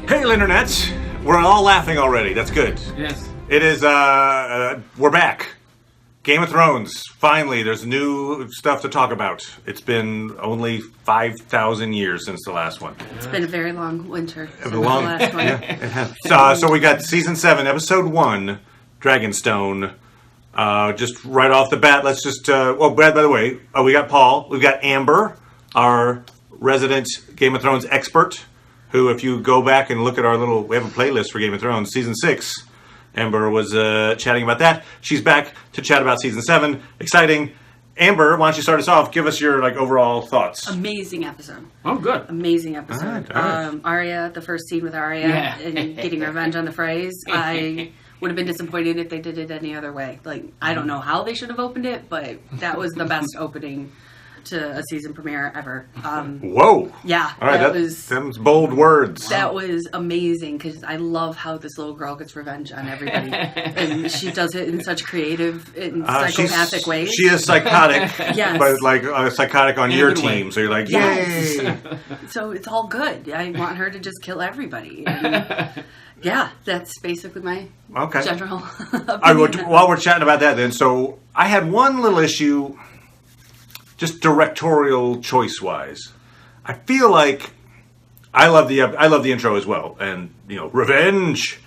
Hey, Internets! We're all laughing already. That's good. Yes. It is, we're back. Game of Thrones. Finally, there's new stuff to talk about. It's been only 5,000 years since the last one. It's been a very long winter since the Long, last one. yeah, it has. So we got Season 7, Episode 1, Dragonstone. Just right off the bat, let's just... Brad, by the way, we got Paul. We've got Amber, our resident Game of Thrones expert, who, if you go back and look at our little... We have a playlist for Game of Thrones, Season 6. Amber was chatting about that. She's back to chat about Season 7. Exciting. Amber, why don't you start us off? Give us your overall thoughts. Amazing episode. Oh, good. Amazing episode. All right. Arya, the first scene with Arya and getting revenge on the Freys. I would have been disappointed if they did it any other way. I don't know how they should have opened it, but that was the best opening to a season premiere ever. Whoa. Yeah. All right, them's bold words. That was amazing because I love how this little girl gets revenge on everybody. And she does it in such creative and psychopathic ways. She is psychotic, yes. but psychotic on your team. Way. So you're like, yes. yay. So it's all good. I want her to just kill everybody. And yeah, that's basically my general opinion. All right, while we're chatting about that then, so I had one little issue, just directorial choice-wise. I feel like I love the intro as well, and revenge.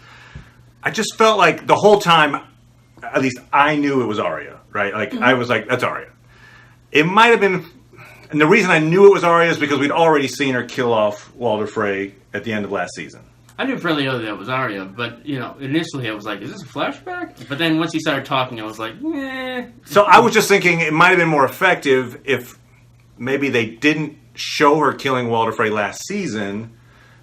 I just felt like the whole time, at least I knew it was Arya, right? I was like, that's Arya. It might have been, and the reason I knew it was Arya is because we'd already seen her kill off Walder Frey at the end of last season. I knew fairly early that it was Arya, but, initially I was like, is this a flashback? But then once he started talking, I was like, eh. So I was just thinking it might have been more effective if maybe they didn't show her killing Walder Frey last season,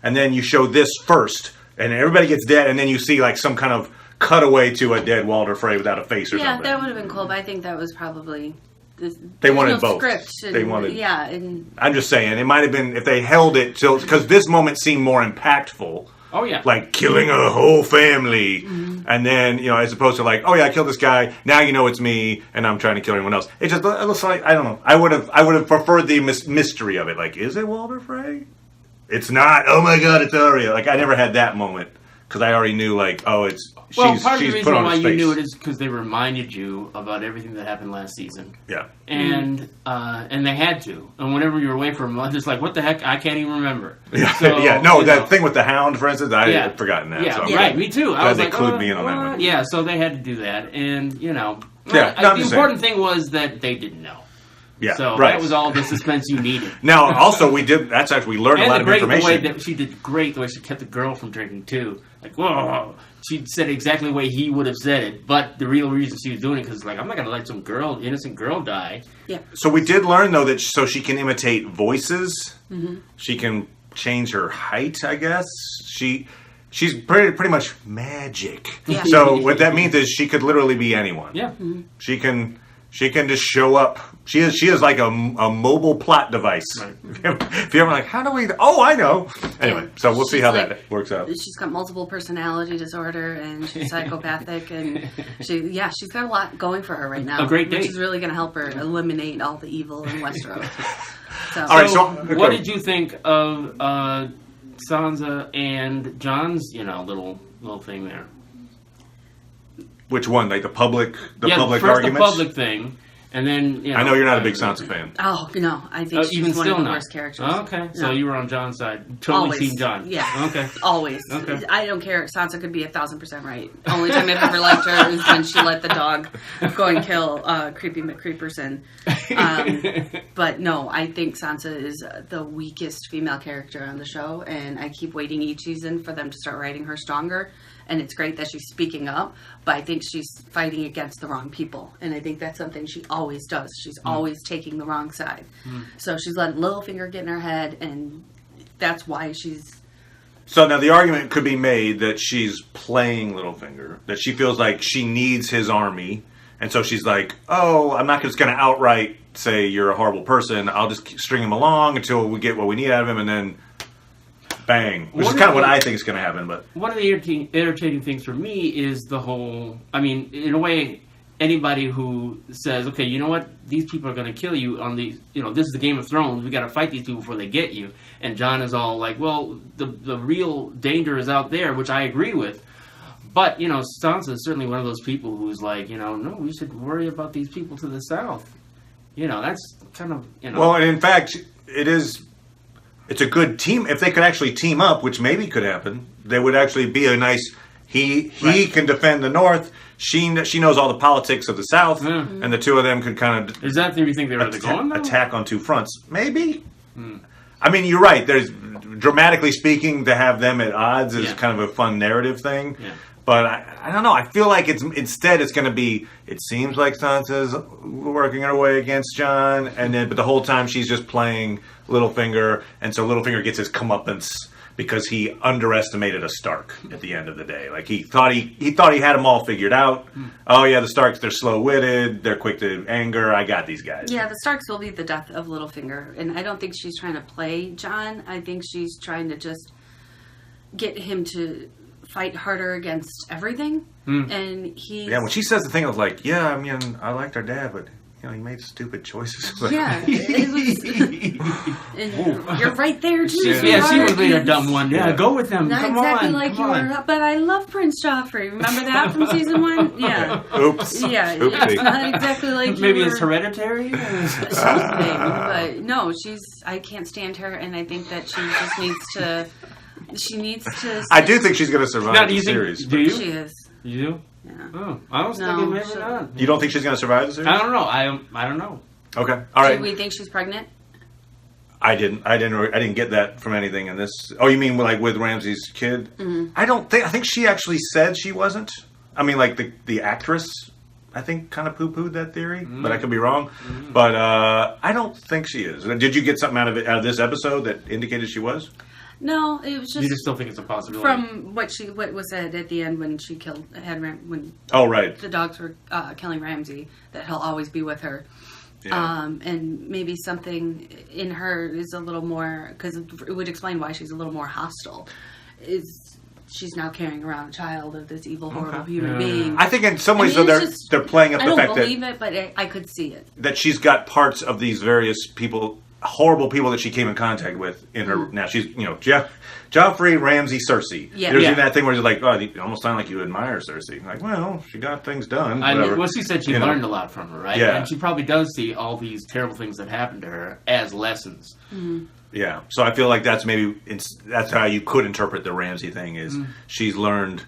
and then you show this first, and everybody gets dead, and then you see some kind of cutaway to a dead Walder Frey without a face or something. Yeah, that would have been cool, but I think that was probably... They wanted both. They wanted. Yeah, and I'm just saying, it might have been if they held it till... Because this moment seemed more impactful. Oh, yeah. Like killing a whole family. Mm-hmm. And then, as opposed to I killed this guy, now it's me, and I'm trying to kill everyone else. It looks like, I don't know. I would have preferred the mystery of it. Is it Walder Frey? It's not. Oh my God, it's Arya. I never had that moment. Because I already knew, part of the reason why you knew it is because they reminded you about everything that happened last season. Yeah. And they had to. And whenever you were away for a month, it's like, what the heck? I can't even remember. Yeah. So, yeah. No, that thing with the Hound, for instance, I had forgotten that. Yeah, so right. Me too. I was they clued me in on that one. Yeah, so they had to do that. And, the important thing was that they didn't know. Yeah, so right. That was all the suspense you needed. Now, also, we learned a lot of information. She did great the way she kept the girl from drinking, too. Whoa. She said it exactly the way he would have said it, but the real reason she was doing it because, I'm not going to let some innocent girl die. Yeah. So we did learn, though, that so she can imitate voices. Mm-hmm. She can change her height, I guess. She's pretty much magic. Yeah. So what that means is she could literally be anyone. Yeah. Mm-hmm. She can just show up. She is like a mobile plot device. Right. If you're ever how do we... Oh, I know. Anyway, so we'll see how that works out. She's got multiple personality disorder, and she's psychopathic, and she's got a lot going for her right now. A great date. Which is really going to help her eliminate all the evil in Westeros. All right, so what did you think of Sansa and Jon's, little thing there? Which one? The public first arguments? The public thing, and then I know you're not a big Sansa fan. Oh no, I think she's one of the worst characters. Okay, so you were on Jon's side. Totally Team Jon. Yeah. Okay. Always. Okay. I don't care. Sansa could be 1,000% right. Only time I've ever liked her is when she let the dog go and kill Creepy McCreeperson. But no, I think Sansa is the weakest female character on the show, and I keep waiting each season for them to start writing her stronger. And it's great that she's speaking up, but I think she's fighting against the wrong people. And I think that's something she always does. She's always taking the wrong side. So she's letting Littlefinger get in her head, and that's why she's... So now the argument could be made that she's playing Littlefinger, that she feels like she needs his army, and so she's like, oh, I'm not just going to outright say you're a horrible person. I'll just string him along until we get what we need out of him, and then... bang. Which is kind of what I think is going to happen. But one of the irritating things for me is the whole... I mean, in a way, anybody who says, okay, you know what, these people are going to kill you on these, this is the Game of Thrones, we got to fight these people before they get you. And Jon is all like, well, the real danger is out there, which I agree with. But, Sansa is certainly one of those people who's like, no, we should worry about these people to the south. That's kind of, Well, and in fact, it's a good team. If they could actually team up, which maybe could happen, there would actually be a nice, he can defend the north. She knows all the politics of the South, and the two of them could kind of... Is that theory you think they were going, though? Attack on two fronts. Maybe. I mean, you're right. There's, dramatically speaking, to have them at odds is kind of a fun narrative thing. Yeah. But I don't know. I feel like instead it's going to be, it seems like Sansa's working her way against Jon, but the whole time she's just playing Littlefinger, and so Littlefinger gets his comeuppance because he underestimated a Stark at the end of the day. Like he thought he had them all figured out. Oh yeah, the Starks, they're slow-witted, they're quick to anger. I got these guys. Yeah, the Starks will be the death of Littlefinger, and I don't think she's trying to play Jon. I think she's trying to just get him to fight harder against everything. And when she says the thing, I was like, yeah, I mean, I liked our dad, but he made stupid choices. Yeah, it was. And you're right there too. Yeah, she was being a dumb one. Yeah, go with them. Not come exactly on, like come you on. were, but I love Prince Joffrey. Remember that from season 1? Yeah. Oops. Yeah, Oopsie. it's not exactly like Maybe you were. it's hereditary. Something, but no, I can't stand her, and I think that she just needs to. She needs to. I do think she's going to survive Now, do the you think? series. Do you? She is. You do? Yeah. Oh, I was thinking maybe not. You don't think she's going to survive the series? I don't know. I don't know. Okay. All right. Do we think she's pregnant? I didn't get that from anything in this. Oh, you mean like with Ramsay's kid? Mm-hmm. I think she actually said she wasn't. I mean, like the actress, I think, kind of poo-pooed that theory, but I could be wrong. But I don't think she is. Did you get something out of this episode that indicated she was? No, it was just. You just still think it's a possibility from what was said at the end when she when. Oh right. The dogs were killing Ramsay, that he'll always be with her. Yeah. And maybe something in her is a little more, because it would explain why she's a little more hostile. She's now carrying around a child of this evil, horrible human being. I think in some ways, they're playing up the fact that... I don't believe it, but I could see it. That she's got parts of these various people, horrible people that she came in contact with in her... Now, she's, Joffrey, Ramsay, Cersei. Yeah. There's even that thing where you're like, oh, you almost sound like you admire Cersei. Like, well, she got things done. Well, she said she learned a lot from her, right? Yeah. And she probably does see all these terrible things that happened to her as lessons. Mm-hmm. Yeah, so I feel like that's how you could interpret the Ramsay thing is she's learned,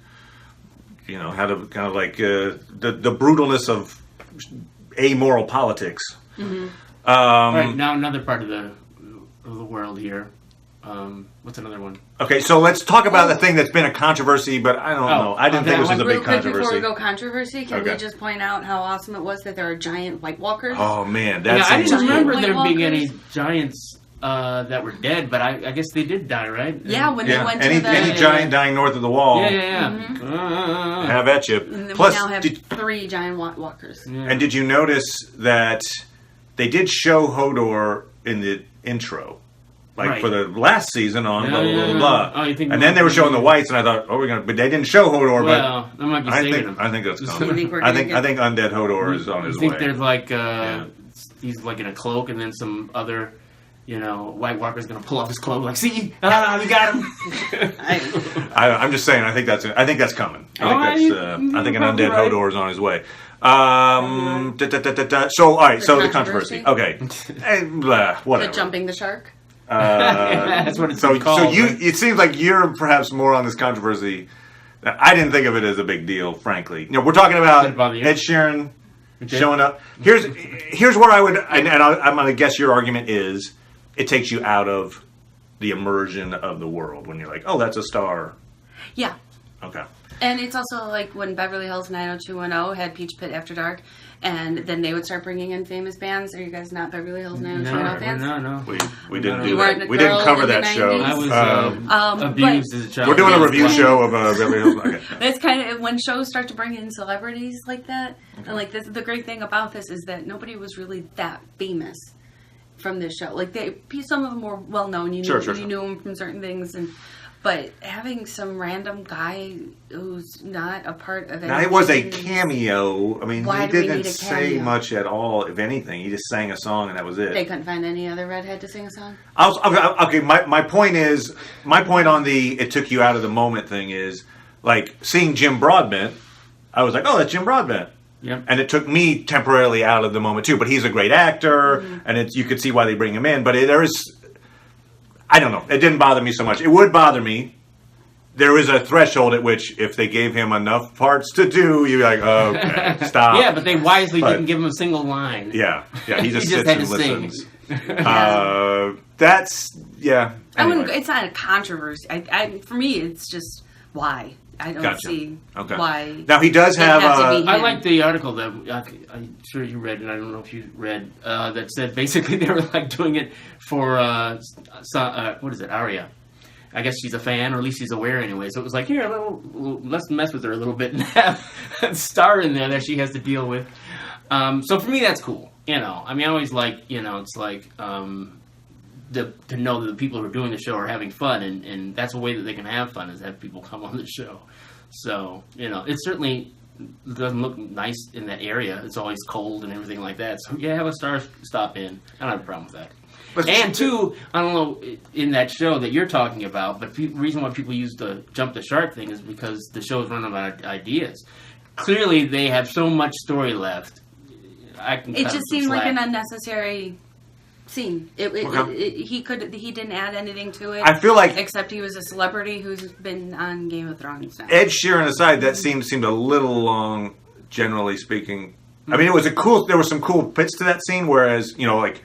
how to kind of like the brutalness of amoral politics. Mm-hmm. All right, now another part of the world here. What's another one? Okay, so let's talk about the thing that's been a controversy, but I don't know. I didn't think this was a big controversy. Before we go controversy, can we just point out how awesome it was that there are giant White Walkers? Oh man, I didn't remember White there being Walkers. any giants that were dead, but I guess they did die, right? Yeah, when they went to any giant dying north of the wall. Yeah. Mm-hmm. Have at you. And then Plus, we now have 3 giant White Walkers. Yeah. And did you notice that they did show Hodor in the intro? Like for the last season on blah, blah, blah, blah. Oh, you think and then they were showing the whites, and I thought, but they didn't show Hodor, well, they might be I think that's coming. I think Undead Hodor is on his way. You think there's like, he's like in a cloak, and then some other, White Walker's going to pull off his cloak, like, see, we got him. I'm just saying, I think that's coming. I think an Undead Hodor is on his way. So, all right, so the controversy. Okay. Whatever. The jumping the shark? That's what it's called. So it seems like you're perhaps more on this controversy. I didn't think of it as a big deal, frankly. We're talking about Ed Sheeran showing up. Here's where I would, and I'm going to guess your argument is it takes you out of the immersion of the world when you're like, oh, that's a star. Yeah. Okay. And it's also like when Beverly Hills 90210 had Peach Pit After Dark, and then they would start bringing in famous bands. Are you guys not Beverly Hills 90210 fans? No. We didn't do that. We didn't cover that show. I was abused as a child. We're doing a review show of Beverly Hills. Okay. That's kind of when shows start to bring in celebrities like that. Okay. And like this, the great thing about this is that nobody was really that famous from this show. Like some of them were well known. You knew them from certain things, But having some random guy who's not a part of it. Now, it was a cameo. I mean, Why he do we didn't need a say cameo? much at all, if anything. He just sang a song and that was it. They couldn't find any other redhead to sing a song? Okay, my point on the it took you out of the moment thing is, like, seeing Jim Broadbent, I was like, oh, that's Jim Broadbent. Yep. And it took me temporarily out of the moment, too. But he's a great actor, and you could see why they bring him in. But there is... I don't know. It didn't bother me so much. It would bother me. There is a threshold at which, if they gave him enough parts to do, you'd be like, oh, okay, stop. Yeah, but they wisely didn't give him a single line. Yeah, he just He sits had and to listens. sing. That's, yeah. I Anyway. wouldn't. It's not a controversy. For me, it's just why. I don't Gotcha. see Okay. why. Now, he does It have... has to be I him. like the article that I'm sure you read, and I don't know if you read, that said basically they were like doing it for what is it, Arya? I guess she's a fan, or at least she's aware anyway. So it was like, here, let's mess with her a little bit and have a star in there that she has to deal with. So for me, that's cool. I mean, I always like, it's like to know that the people who are doing the show are having fun, and that's a way that they can have fun, is have people come on the show. So, it certainly doesn't look nice in that area. It's always cold and everything like that. So, yeah, have a star stop in. I don't have a problem with that. And two, I don't know, in that show that you're talking about, but the reason why people use the jump the shark thing is because the show's running out of ideas. Clearly, they have so much story left. It just seemed like an unnecessary scene. He didn't add anything to it. I feel like... except he was a celebrity who's been on Game of Thrones now. Ed Sheeran aside, that scene seemed a little long, generally speaking. I mean, there were some cool bits to that scene, whereas, like,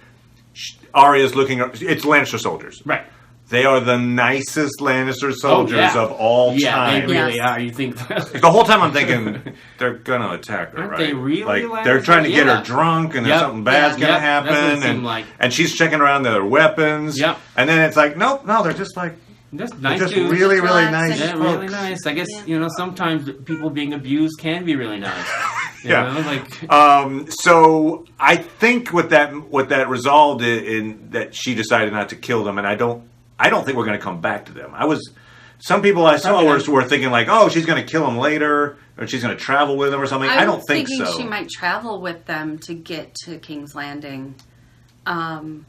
Arya's looking... It's Lannister soldiers. Right. They are the nicest Lannister soldiers of all time. Yeah, they really Yes. are. You think... The whole time I'm thinking, they're going to attack her, Aren't right? they really like, they're trying to get her drunk, and there's something bad's going to That's what it happen. seemed like. And she's checking around their weapons. Yep. And then it's like, nope, no, they're just like... Just nice just dudes. really, really Relaxing. nice Yeah, folks. really nice. I guess, sometimes people being abused can be really nice. Yeah. So I think what that resolved in that she decided not to kill them, and I don't think we're going to come back to them. Some people I saw were thinking like, oh, she's going to kill them later, or she's going to travel with them or something. I don't think so. She might travel with them to get to King's Landing. I don't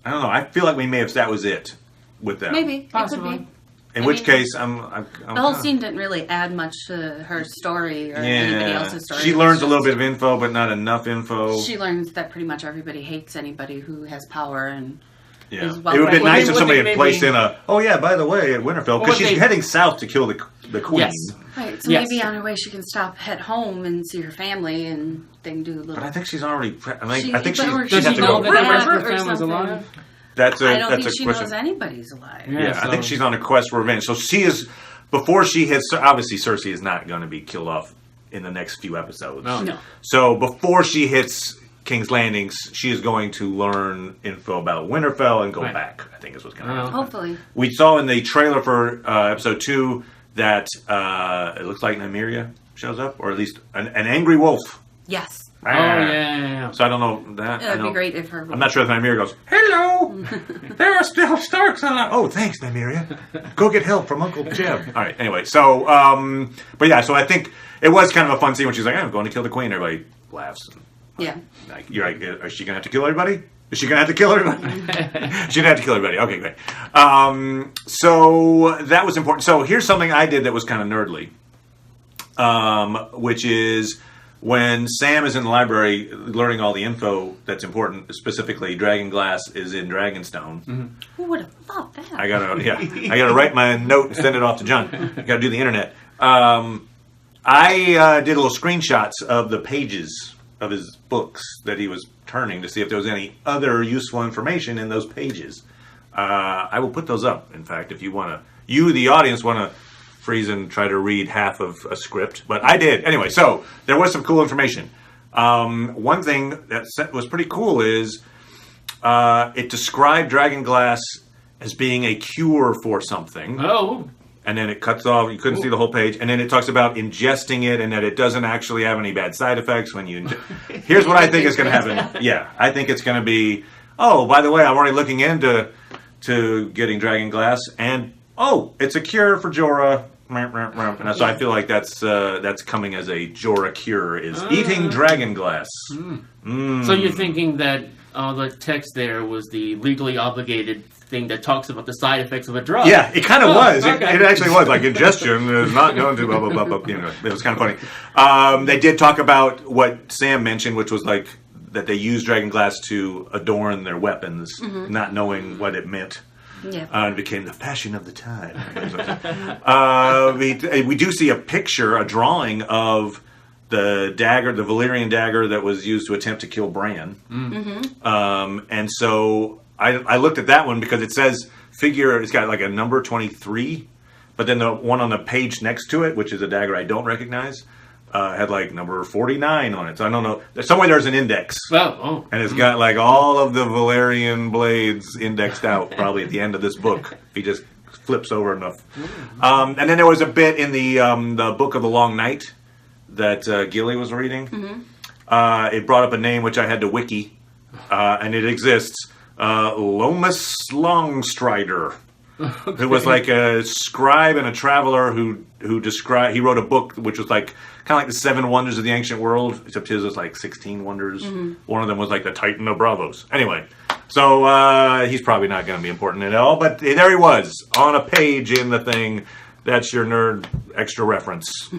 know. I feel like we may have that was it with them. Maybe Possibly. it could be. In which case, I'm the whole scene didn't really add much to her story or anybody else's story. She learns a little bit of info, but not enough info. She learns that pretty much everybody hates anybody who has power and Yeah. is It well would have been read. nice if What somebody they had placed in oh yeah, by the way, at Winterfell, because she's heading south to kill the queen. Yes. Right, so Yes. maybe on her way she can stop at home and see her family and they can do a little... But I think she's already... I think Does she'd Does have she to know go. that the rest of Or her family's something. alive? I don't that's think she a question. knows anybody's alive. Yeah. Yeah, I think she's on a quest for revenge. So she is... Before she hits... Obviously, Cersei is not going to be killed off in the next few episodes. No. So before she hits King's Landing, she is going to learn info about Winterfell and go back, I think is what's going to happen. Hopefully. We saw in the trailer for episode 2 that it looks like Nymeria shows up, or at least an angry wolf. Yes. Oh, yeah. So I don't know that. It would be great if her... I'm not sure if Nymeria goes, hello, there are still Starks on. Oh, thanks, Nymeria. Go get help from Uncle Jeb. All right, anyway, so, but yeah, so I think it was kind of a fun scene when she's like, I'm going to kill the queen. Everybody laughs. Yeah. Like, you're like, is she going to have to kill everybody? Is she going to have to kill everybody? She's going to have to kill everybody. Okay, great. So that was important. So here's something I did that was kind of nerdly, which is when Sam is in the library learning all the info that's important, specifically Dragonglass is in Dragonstone. Mm-hmm. Who would have thought that? I gotta write my note and send it off to John. I gotta do the internet. I did little screenshots of the pages of his books that he was turning to see if there was any other useful information in those pages. I will put those up, in fact, if you, the audience, want to freeze and try to read half of a script. But I did. Anyway, so there was some cool information. One thing that was pretty cool is it described Dragonglass as being a cure for something. Oh. And then it cuts off. You couldn't see the whole page. And then it talks about ingesting it and that it doesn't actually have any bad side effects when you Here's what I think is going to happen. Yeah, I think it's going to be, oh, by the way, I'm already looking into getting Dragonglass. And, oh, it's a cure for Jorah. And so I feel like that's coming as a Jorah cure, is eating dragon glass. So you're thinking that the text there was the legally obligated thing that talks about the side effects of a drug. Yeah, it kind of was. Okay. It actually was. Like, ingestion is not going to blah, blah, blah, blah. You know, it was kind of funny. They did talk about what Sam mentioned, which was like that they used dragon glass to adorn their weapons, not knowing what it meant. Yeah. It became the fashion of the time. We do see a picture, a drawing of the dagger, the Valyrian dagger that was used to attempt to kill Bran. And so I looked at that one because it says figure, it's got like a number 23, but then the one on the page next to it, which is a dagger I don't recognize, had like number 49 on it. So I don't know. Somewhere there's an index. Oh. And it's got like all of the Valyrian blades indexed out probably at the end of this book. He just flips over enough. And then there was a bit in the Book of the Long Night that Gilly was reading. It brought up a name which I had to wiki. And it exists. Lomas Longstrider. Who was like a scribe and a traveler who described. He wrote a book which was like kind of like the 7 Wonders of the Ancient World, except his was like 16 wonders. One of them was like the Titan of Bravos. Anyway, so he's probably not going to be important at all. But there he was on a page in the thing. That's your nerd extra reference.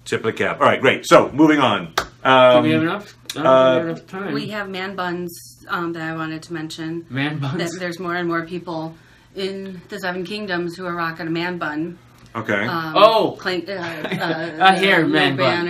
Tip of the cap. All right, great. So moving on. Do we have enough? I don't think we have enough time. We have man buns that I wanted to mention. Man buns. That there's more and more people in the Seven Kingdoms who are rocking a man bun. Okay. A hair man bun.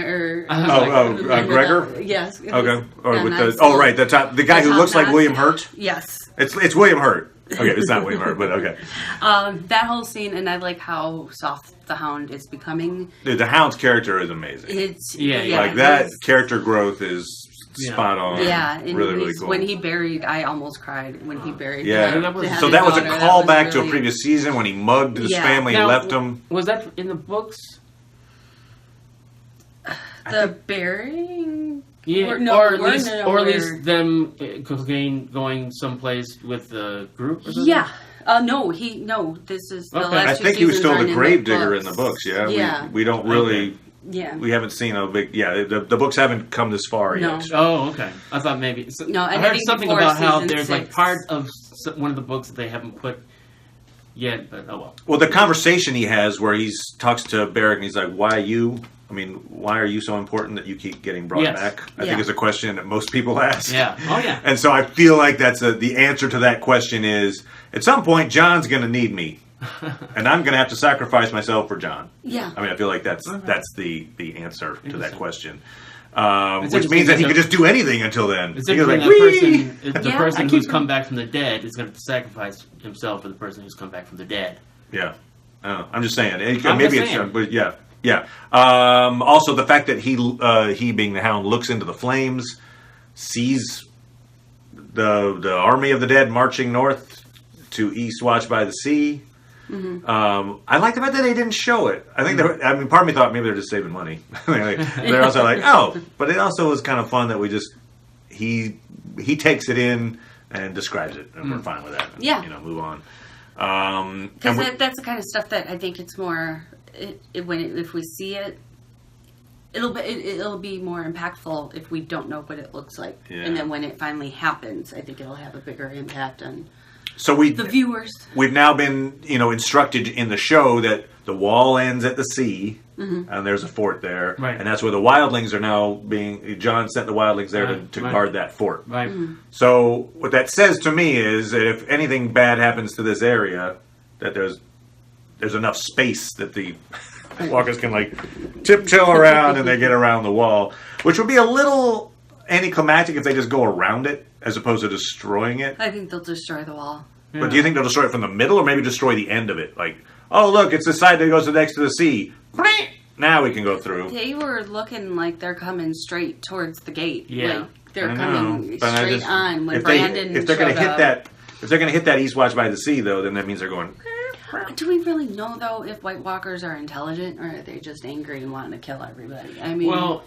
Gregor? Yes. Okay. Or with the guy who looks like William Hurt? Yes. It's William Hurt. Okay, it's not William Hurt, but okay. That whole scene, and I like how soft the Hound is becoming. Dude, the Hound's character is amazing. Like that character growth is spot on. Yeah, and really cool. When he buried, I almost cried when he buried. So that was a callback to a previous season when he mugged his family and left him. Was that in the books? The burying? Yeah, or at least them going someplace with the group or something? Yeah. This is the last I think he was still the gravedigger in the books, we don't really... Okay. Yeah. We haven't seen a big... Yeah, the books haven't come this far yet. Oh, okay. I thought maybe... I heard something about how there's like part of one of the books that they haven't put yet, but oh well. Well, the conversation he has where he talks to Beric and he's like, why you? I mean, why are you so important that you keep getting brought back? I think is a question that most people ask. Yeah. Oh, yeah. And so I feel like that's the answer to that question is, at some point, John's going to need me. And I'm going to have to sacrifice myself for John. Yeah. I mean, I feel like that's the answer to that question. Which means that he could just do anything until then. It's the person who's come back from the dead is going to sacrifice himself for the person who's come back from the dead. Yeah. I'm just saying. But yeah. Yeah. Also, the fact that he being the Hound looks into the flames, sees the army of the dead marching north to Eastwatch by the Sea. I like the fact that they didn't show it. I think part of me thought maybe they're just saving money. They're also like, but it also was kind of fun that we just he takes it in and describes it, and we're fine with that. And, move on. Because that's the kind of stuff that I think it's more. If we see it, it'll be more impactful if we don't know what it looks like, and then when it finally happens, I think it'll have a bigger impact on the viewers. We've now been instructed in the show that the wall ends at the sea, and there's a fort there, and that's where the wildlings are now being. John sent the wildlings there to guard that fort. Right. So what that says to me is that if anything bad happens to this area, that there's enough space that the walkers can tiptoe around and they get around the wall, which would be a little anticlimactic if they just go around it as opposed to destroying it. I think they'll destroy the wall. But do you think they'll destroy it from the middle or maybe destroy the end of it? Like, oh look, it's the side that goes next to the sea. Now we can go through. They were looking like they're coming straight towards the gate. Yeah. Like they're coming straight on when Brandon if they're going to hit that. If they're going to hit that Eastwatch by the Sea, though, then that means they're going. Do we really know, though, if White Walkers are intelligent or are they just angry and wanting to kill everybody? I mean,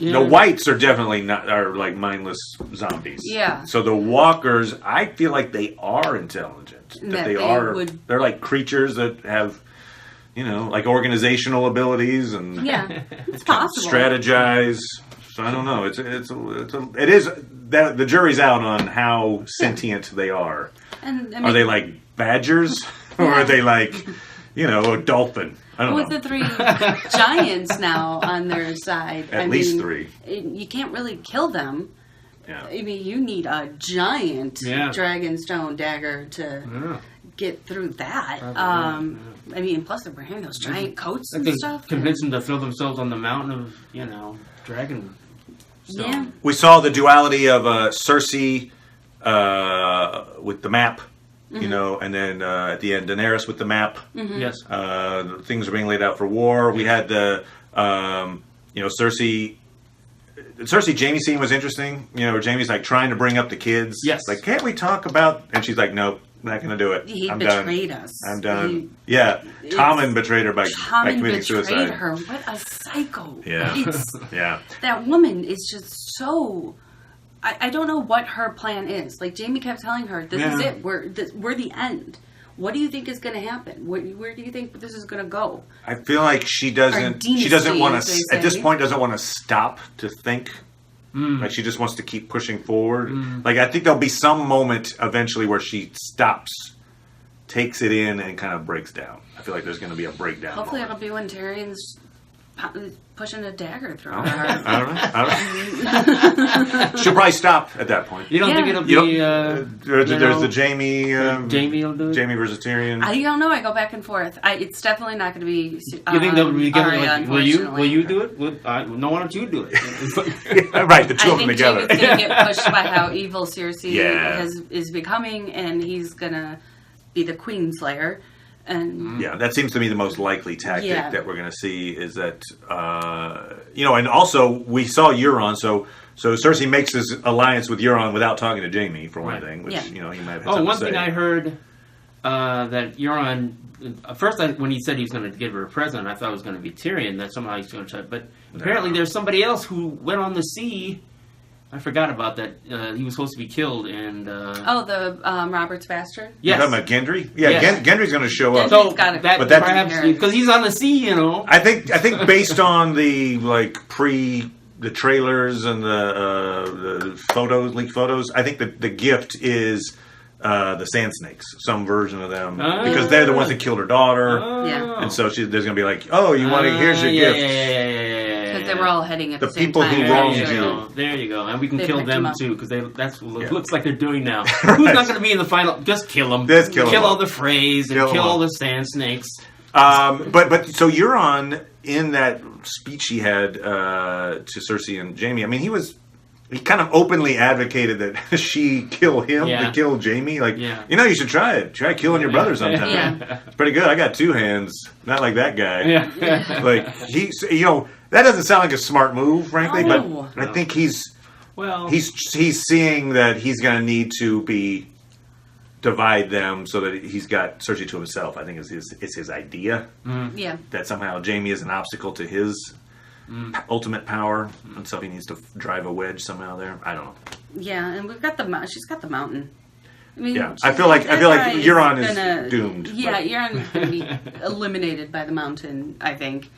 Yeah. The whites are definitely are like mindless zombies. Yeah. So the walkers, I feel like they are intelligent. That they would- They're like creatures that have, like organizational abilities and Yeah, it's possible. strategize. So I don't know. It is that the jury's out on how sentient they are. And Are they like badgers, or are they like, a dolphin? I don't with know. the 3 giants now on their side? At least 3. You can't really kill them. Yeah. I mean, you need a giant Yeah. Dragonstone dagger to get through that. Probably, I mean, plus they're wearing those giant coats I and think stuff. convince them to throw themselves on the mountain of, Dragon. Yeah. We saw the duality of Cersei with the map, and then at the end Daenerys with the map. Yes. Things are being laid out for war. We had the, Cersei Jamie scene was interesting. Where Jamie's like trying to bring up the kids. Yes. Like, can't we talk about? And she's like, nope, not going to do it. He I'm betrayed done. us. I'm done. Tommen betrayed her by Tommen committing betrayed suicide. her. What a psycho. Yeah. It's, Yeah. that woman is just so... I don't know what her plan is. Like, Jamie kept telling her, this is it. We're the end. What do you think is going to happen? Where do you think this is going to go? I feel like she doesn't want as to, they at this say. point, doesn't want to stop to think. Like, she just wants to keep pushing forward. Like, I think there'll be some moment eventually where she stops, takes it in, and kind of breaks down. I feel like there's going to be a breakdown. Hopefully moment. it'll be when Tyrion's pushing a dagger through her. I don't know. She'll probably stop at that point. You don't think it'll be... There's the Jamie... Jamie will do it? Jamie versus Tyrion. I don't know. I go back and forth. It's definitely not going to be. You think they'll be together? Arya, Will you unfortunately. do it? No, why don't you do it? Right, the two I of them think together. Jamie's going to get pushed by how evil Cersei Yeah. is becoming, and he's going to be the Queen Slayer. And Yeah, that seems to me the most likely tactic Yeah. that we're going to see is that, and also we saw Euron, so Cersei makes his alliance with Euron without talking to Jamie, for one Right. thing, which, Yeah. he might have had Oh, something one to thing say. I heard that Euron... First, when he said he was going to give her a present, I thought it was going to be Tyrion, that somehow he's going to try... But apparently there's somebody else who went on the sea. I forgot about that. He was supposed to be killed, and... the Robert's bastard. You're yes. talking about Gendry? Yeah, Yes. Gendry's going to show up. Gendry- So gotta- that But that's- perhaps because he's on the sea, I think based on the the trailers and the photos, leaked photos, I think the gift is the Sand Snakes, some version of them, because they're the ones that killed her daughter, Yeah. and so there's going to be like, oh, you want to? Here's your gift. Because they were all heading at the, The same people time. who There wronged you you. go. There you go. And we can They kill picked him them up. too, because that's what it Yeah. looks like they're doing now. Who's not going to be in the final? Just kill them. Just kill 'em all up. the Freys and Kill 'em kill all up. the Sand Snakes. But so Euron, in that speech he had to Cersei and Jamie, I mean, he kind of openly advocated that she kill him to kill Jamie. Like, you should try it. Try killing your brother sometime. Yeah. It's pretty good. I got 2 hands. Not like that guy. Yeah. Like, that doesn't sound like a smart move, frankly, No. but I think he's Well, seeing that he's going to need to divide them so that he's got Cersei to himself. I think is his idea. Yeah. That somehow Jamie is an obstacle to his ultimate power, and so he needs to drive a wedge somehow there. I don't know. Yeah, and we've got she's got the mountain. I mean, Yeah, I feel like Euron is doomed. Yeah, but- Euron is going to be eliminated by the mountain, I think,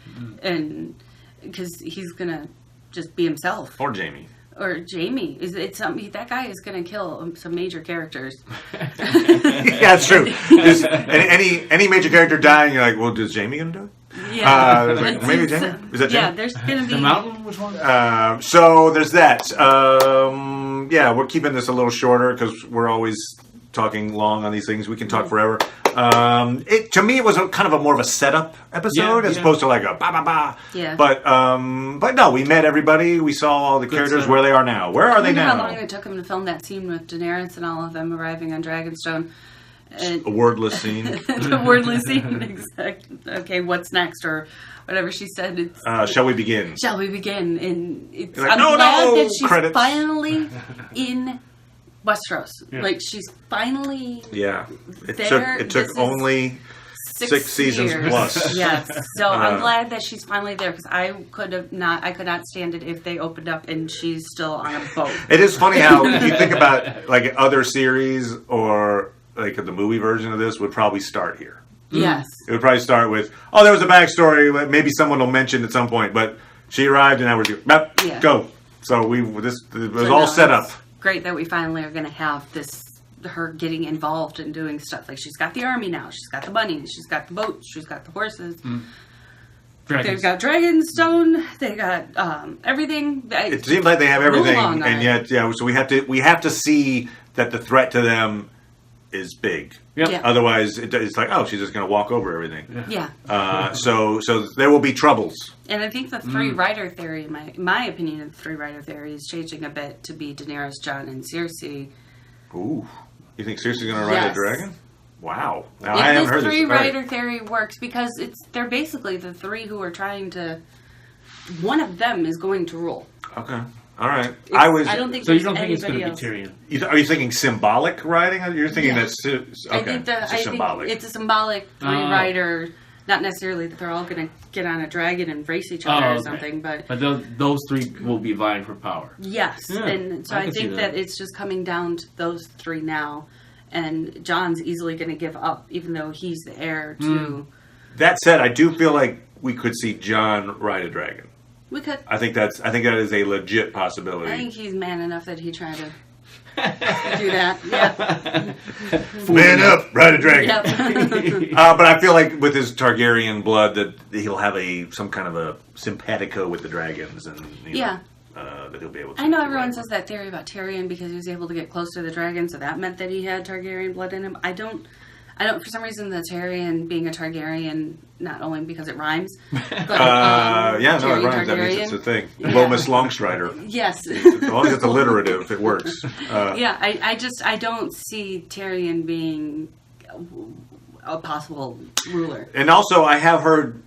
and because he's going to just be himself. Or Jamie. Or Jamie. That guy is going to kill some major characters. Yeah, it's true. Any major character dying, you're like, well, is Jamie going to do it? Yeah, Maybe Jamie? Is that Yeah, Jamie? there's going to be the mountain. Which one? So there's that. We're keeping this a little shorter because we're always talking long on these things. We can talk forever. To me, it was kind of more of a setup episode as opposed to like a ba ba ba. Yeah. But no, we met everybody. We saw all the characters setup. where they are now. Where are they I wonder now? how long it took him to film that scene with Daenerys and all of them arriving on Dragonstone. And A wordless scene. the wordless scene. Exactly. Okay, what's next? Or whatever she said. It's Shall we begin? Shall we begin? And it's, You're like, I'm "No, glad no, that she's credits." finally in Westeros. Yeah. Like she's finally Yeah. It There, took this is- only 6 seasons years. plus. Yes. So I'm glad that she's finally there because I could not stand it if they opened up and she's still on a boat. It is funny how you think about like other series or like the movie version of this would probably start here. Yes. It would probably start with, oh, there was a backstory. Maybe someone will mention at some point, but she arrived and now we're go. So it was all set up. Great that we finally are going to have her getting involved and doing stuff. Like she's got the army now. She's got the bunnies. She's got the boats. She's got the horses. They've got Dragonstone. They got everything. It seems like they have everything, and yet, so we have to see that the threat to them is big. Yep. Yeah. Otherwise, it's like, oh, she's just going to walk over everything. Yeah. So there will be troubles. And I think the three-rider theory, my opinion of the three-rider theory is changing a bit to be Daenerys, Jon, and Cersei. Ooh. You think Cersei's going to ride a dragon? Wow. Now, If I haven't this heard this. three-rider theory works, because they're basically the three who are trying to... One of them is going to rule. Okay. All right. I don't think so. You don't think it's going to be else. Tyrion? Are you thinking symbolic riding? You're thinking that's... Okay. I think symbolic. it's a symbolic three-rider... Not necessarily that they're all going to get on a dragon and race each other or something, but those three will be vying for power. Yes, and so I think that it's just coming down to those three now, and John's easily going to give up, even though he's the heir to... That said, I do feel like we could see Jon ride a dragon. We could. I think that is a legit possibility. I think he's man enough that he'd try to do that. Yeah. Man up, ride a dragon. Yep. But I feel like with his Targaryen blood that he'll have some kind of a simpatico with the dragons, and that he'll be able to. I know everyone says that theory about Tyrion because he was able to get close to the dragon, so that meant that he had Targaryen blood in him. I don't. For some reason, the Tyrion being a Targaryen, not only because it rhymes, but it rhymes. Targaryen. That means it's a thing. Lomas Longstrider. Yes. As long as it's alliterative, it works. I don't see Tyrion being a possible ruler. And also, I have heard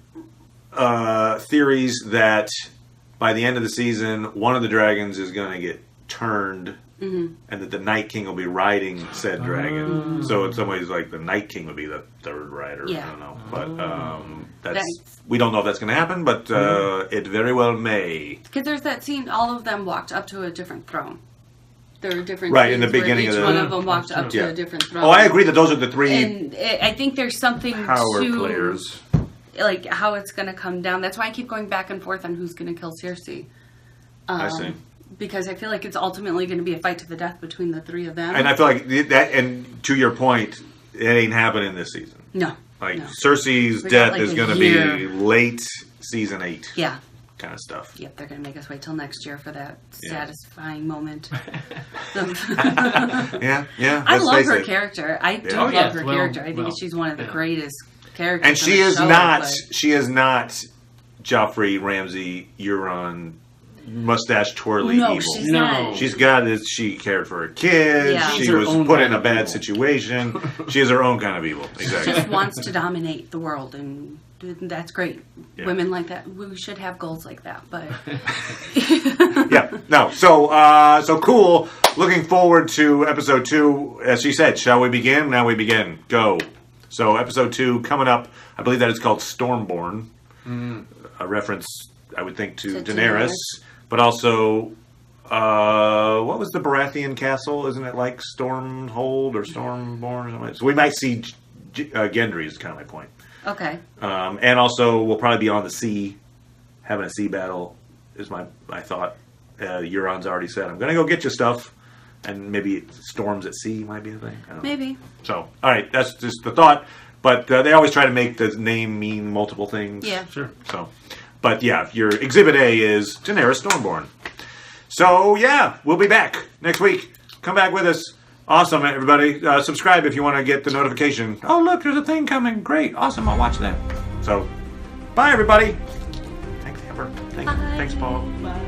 theories that by the end of the season, one of the dragons is going to get turned. Mm-hmm. And that the Night King will be riding said dragon. So in some ways, like the Night King would be the third rider. Yeah. I don't know, but we don't know if that's going to happen. But it very well may. Because there's that scene, all of them walked up to a different throne. There are different right in the beginning each of one of them walked up to a different throne. Oh, I agree that those are the three. And I think there's something power players, like how it's going to come down. That's why I keep going back and forth on who's going to kill Cersei. I see. Because I feel like it's ultimately going to be a fight to the death between the three of them. And I feel like that, and to your point, it ain't happening this season. No. Cersei's death is going to be late season 8. Yeah. Kind of stuff. Yep, they're going to make us wait till next year for that satisfying moment. Yeah. I love her character. I do love her character. I think she's one of the greatest characters. And she is not. She is not Joffrey, Ramsay, Euron. Mustache twirly evil. She's not. She's got this. She cared for her kids. Yeah. She was put in a bad situation. She is her own kind of evil. Exactly. She just wants to dominate the world, and that's great. Yeah. Women like that. We should have goals like that. But yeah, no. So cool. Looking forward to episode 2. As she said, shall we begin? Now we begin. Go. So episode 2 coming up. I believe that is called Stormborn. A reference, I would think, to Daenerys. But also, what was the Baratheon castle? Isn't it like Stormhold or Stormborn or something? So we might see Gendry is kind of my point. Okay. And also, we'll probably be on the sea, having a sea battle, is my thought. Euron's already said, I'm going to go get you stuff. And maybe storms at sea might be the thing. I don't know. Maybe. So, all right, that's just the thought. But they always try to make the name mean multiple things. Yeah. Sure. So... But yeah, your Exhibit A is Daenerys Stormborn. So yeah, we'll be back next week. Come back with us. Awesome, everybody. Subscribe if you want to get the notification. Oh, look, there's a thing coming. Great. Awesome. I'll watch that. So, bye, everybody. Thanks, Amber. Thanks, Paul. Bye.